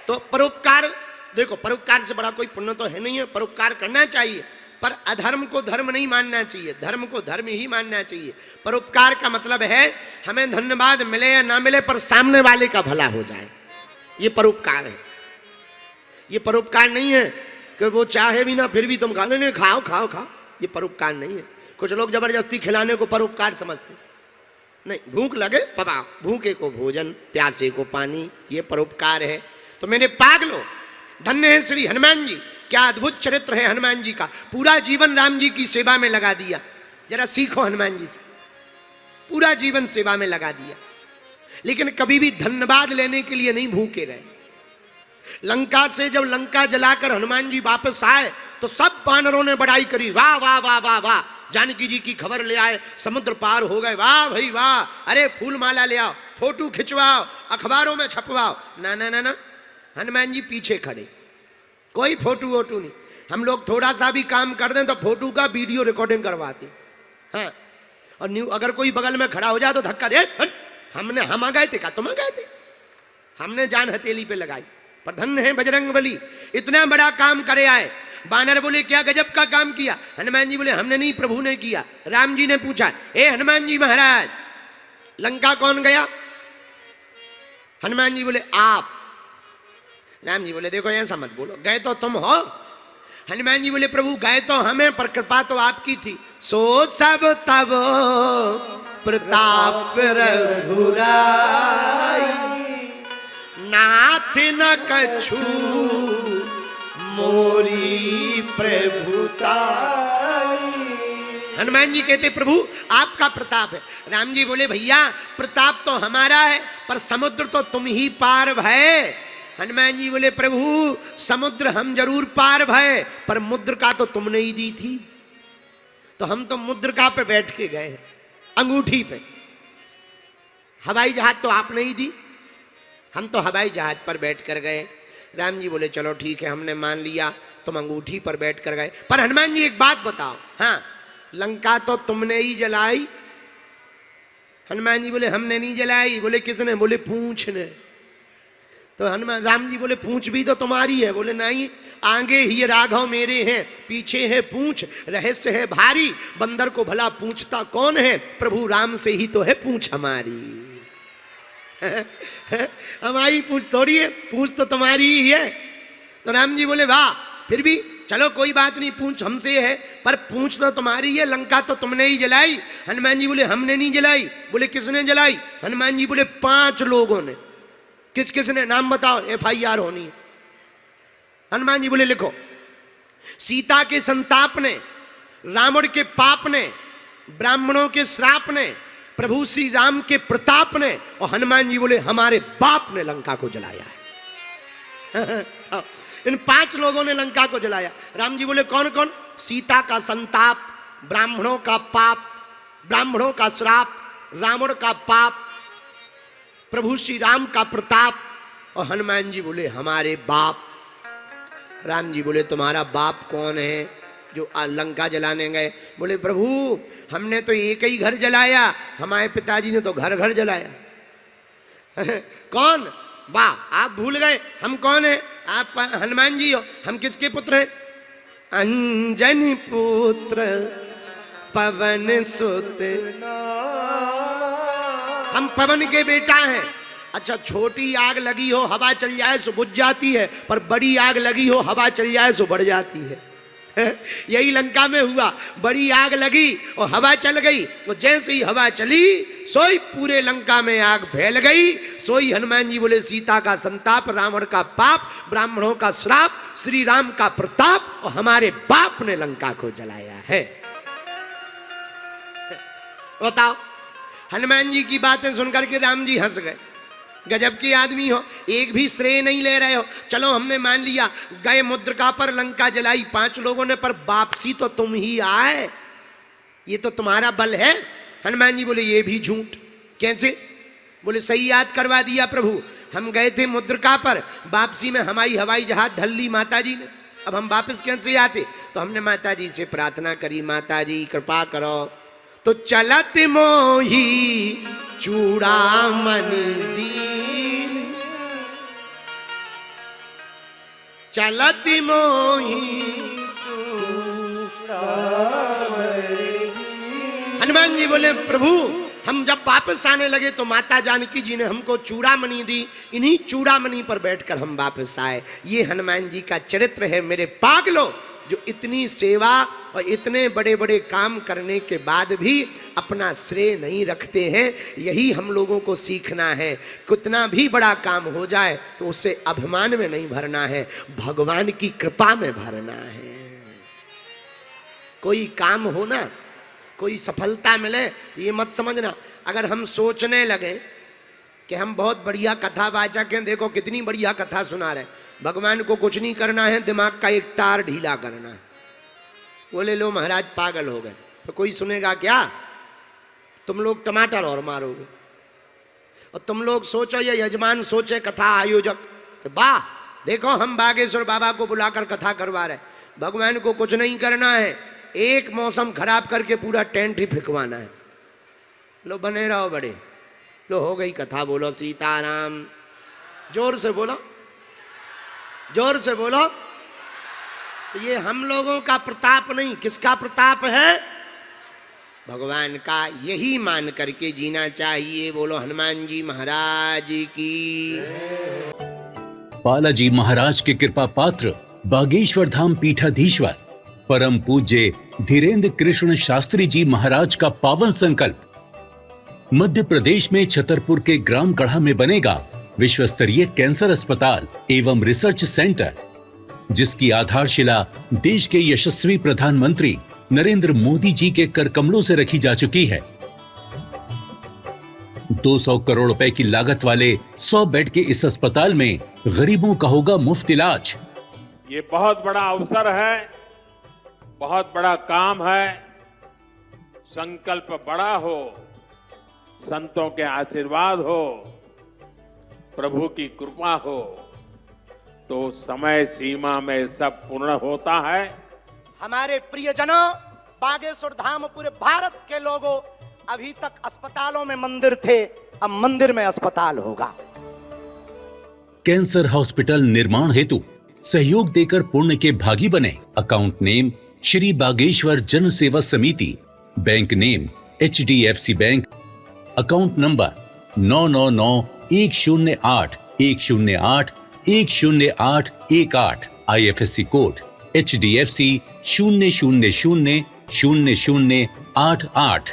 तो परोपकार, देखो परोपकार से बड़ा कोई पुण्य तो है नहीं है, परोपकार करना चाहिए, पर अधर्म को धर्म नहीं मानना चाहिए, धर्म को धर्म ही मानना चाहिए। परोपकार का मतलब है हमें धन्यवाद मिले या ना मिले पर सामने वाले का भला हो जाए, ये परोपकार है। ये परोपकार नहीं है कि वो चाहे भी ना फिर भी तुम खाने नहीं, खाओ खाओ खाओ, ये परोपकार नहीं है। कुछ लोग जबरदस्ती खिलाने को परोपकार समझते, नहीं, भूख लगे पकाओ, भूखे को भोजन, प्यासे को पानी, ये परोपकार है। तो मेरे पागलो, धन्य है श्री हनुमान जी, क्या अद्भुत चरित्र है हनुमान जी का, पूरा जीवन राम जी की सेवा में लगा दिया। जरा सीखो हनुमान जी से, पूरा जीवन सेवा में लगा दिया, लेकिन कभी भी धन्यवाद लेने के लिए नहीं भूखे रहे। लंका से जब लंका जलाकर हनुमान जी वापस आए तो सब वानरों ने बड़ाई करी, वाह वाह वाह वाह वाह, जानकी जी की खबर ले आए, समुद्र पार हो गए, वाह भाई वाह, अरे फूल माला ले आओ, फोटो खिंचवाओ, अखबारों में छपवाओ। ना ना ना ना, हनुमान जी पीछे खड़े, कोई फोटो वोटू नहीं। हम लोग थोड़ा सा भी काम कर दें तो फोटो का वीडियो रिकॉर्डिंग करवाते, हाँ, और न्यू अगर कोई बगल में खड़ा हो जाए तो धक्का दे, हम आ गए थे, क्या तुम आ गए थे, हमने जान हथेली पे लगाई। पर धन्य है बजरंगबली, इतना बड़ा काम करे आए। बानर बोले क्या गजब का काम किया, हनुमान जी बोले हमने नहीं, प्रभु ने किया। राम जी ने पूछा, ए हनुमान जी महाराज, लंका कौन गया? हनुमान जी बोले आप। राम जी बोले देखो ऐसा मत बोलो, गए तो तुम हो। हनुमान जी बोले प्रभु गए तो हमें, पर कृपा तो आपकी थी। सो सब तब प्रताप रघुराई, नाथ न कछु मोरी प्रभुताई। हनुमान जी कहते प्रभु आपका प्रताप है। राम जी बोले भैया प्रताप तो हमारा है, पर समुद्र तो तुम ही पार भय। हनुमान जी बोले प्रभु समुद्र हम जरूर पार भय, पर मुद्रिका तो तुमने ही दी थी, तो हम तो मुद्रिका पे बैठ के गए हैं, अंगूठी पे। हवाई जहाज तो आपने ही दी, हम तो हवाई जहाज पर बैठ कर गए। राम जी बोले चलो ठीक है, हमने मान लिया, तुम अंगूठी पर बैठ कर गए। पर हनुमान जी एक बात बताओ, हाँ लंका तो तुमने ही जलाई। हनुमान जी बोले हमने नहीं जलाई। बोले किसने? बोले पूंछ ने। तो हनुमान राम जी बोले पूंछ भी तो तुम्हारी है। बोले नहीं, आगे ही राघव मेरे हैं, पीछे है पूंछ, रहस्य है भारी, बंदर को भला पूछता कौन है, प्रभु राम से ही तो है पूंछ हमारी। हमारी पूंछ थोड़ी है, पूंछ तो तुम्हारी ही है। तो राम जी बोले वाह, फिर भी चलो कोई बात नहीं, पूंछ हमसे है, पर पूंछ तो तुम्हारी है, लंका तो तुमने ही जलाई। हनुमान जी बोले हमने नहीं जलाई। बोले किसने जलाई? हनुमान जी बोले 5 लोगों ने। किस किसने? नाम बताओ, FIR होनी है। हनुमान जी बोले लिखो, सीता के संताप ने, रावण के पाप ने, ब्राह्मणों के श्राप ने, प्रभु श्री राम के प्रताप ने, और हनुमान जी बोले हमारे बाप ने लंका को जलाया है। इन 5 लोगों ने लंका को जलाया। राम जी बोले कौन कौन? सीता का संताप, ब्राह्मणों का पाप, ब्राह्मणों का श्राप, रावण का पाप, प्रभु श्री राम का प्रताप, और हनुमान जी बोले हमारे बाप। राम जी बोले तुम्हारा बाप कौन है जो लंका जलाने गए? बोले प्रभु हमने तो एक ही घर जलाया, हमारे पिताजी ने तो घर घर जलाया। कौन? वाह आप भूल गए, हम कौन है? आप हनुमान जी हो। हम किसके पुत्र हैं? अंजनी पुत्र पवन सुत, हम पवन के बेटा हैं। अच्छा छोटी आग लगी हो हवा चल जाए सो बुझ जाती है, पर बड़ी आग लगी हो हवा चल जाए सो बढ़ जाती है। यही लंका में हुआ, बड़ी आग लगी और हवा चल गई, तो जैसे ही हवा चली सोई पूरे लंका में आग फैल गई। सोई हनुमान जी बोले सीता का संताप, रावण का पाप, ब्राह्मणों का श्राप, श्री राम का प्रताप, और हमारे बाप ने लंका को जलाया है। बताओ, हनुमान जी की बातें सुनकर के राम जी हंस गए। गजब के आदमी हो, एक भी श्रेय नहीं ले रहे हो। चलो हमने मान लिया, गए मुद्रिका पर, लंका जलाई 5 लोगों ने, पर वापसी तो तुम ही आए, ये तो तुम्हारा बल है। हनुमान जी बोले ये भी झूठ। कैसे? बोले सही याद करवा दिया प्रभु, हम गए थे मुद्रिका पर, वापसी में हमारी हवाई जहाज धल ली माता जी ने, अब हम वापस कैसे आते? तो हमने माता जी से प्रार्थना करी, माता जी कृपा करो। तो चलत मोही चूड़ामणि दीन, चलती मोही। हनुमान जी बोले प्रभु हम जब वापस आने लगे तो माता जानकी जी ने हमको चूड़ामणि दी, इन्हीं चूड़ामणि पर बैठकर हम वापस आए। ये हनुमान जी का चरित्र है मेरे पागलों, जो इतनी सेवा और इतने बड़े बड़े काम करने के बाद भी अपना श्रेय नहीं रखते हैं। यही हम लोगों को सीखना है। कितना भी बड़ा काम हो जाए तो उसे अभिमान में नहीं भरना है, भगवान की कृपा में भरना है। कोई काम हो ना, कोई सफलता मिले, ये मत समझना अगर हम सोचने लगे कि हम बहुत बढ़िया कथावाचक हैं, देखो कितनी बढ़िया कथा सुना रहे, भगवान को कुछ नहीं करना है, दिमाग का एक तार ढीला करना है, बोले लो महाराज पागल हो गए, तो कोई सुनेगा क्या? तुम लोग टमाटर और मारोगे। और तुम लोग सोचो, ये यजमान सोचे कथा आयोजक कि वाह देखो हम बागेश्वर बाबा को बुलाकर कथा करवा रहे, भगवान को कुछ नहीं करना है, एक मौसम खराब करके पूरा टेंट ही फेंकवाना है। लो बने रहो बड़े, लो हो गई कथा, बोलो सीताराम, जोर से बोलो, जोर से बोलो। ये हम लोगों का प्रताप नहीं, किसका प्रताप है? भगवान का। यही मान करके जीना चाहिए। बोलो हनुमान जी महाराज की। बालाजी महाराज के कृपा पात्र बागेश्वर धाम पीठाधीश्वर परम पूज्य धीरेन्द्र कृष्ण शास्त्री जी महाराज का पावन संकल्प। मध्य प्रदेश में छतरपुर के ग्राम गढ़ा में बनेगा विश्व स्तरीय कैंसर अस्पताल एवं रिसर्च सेंटर, जिसकी आधारशिला देश के यशस्वी प्रधानमंत्री नरेंद्र मोदी जी के कर कमलों से रखी जा चुकी है। 200 करोड़ रुपए की लागत वाले 100 बेड के इस अस्पताल में गरीबों का होगा मुफ्त इलाज। ये बहुत बड़ा अवसर है, बहुत बड़ा काम है। संकल्प बड़ा हो, संतों के आशीर्वाद हो, प्रभु की कृपा हो, तो समय सीमा में सब पूर्ण होता है। हमारे प्रियजनों, बागेश्वर धाम पूरे भारत के लोगों, अभी तक अस्पतालों में मंदिर थे, अब मंदिर में अस्पताल होगा। कैंसर हॉस्पिटल निर्माण हेतु सहयोग देकर पुण्य के भागी बने। अकाउंट नेम श्री बागेश्वर जन सेवा समिति, bank name HDFC bank, account number 999108108108, IFSC code HDFC 0000088।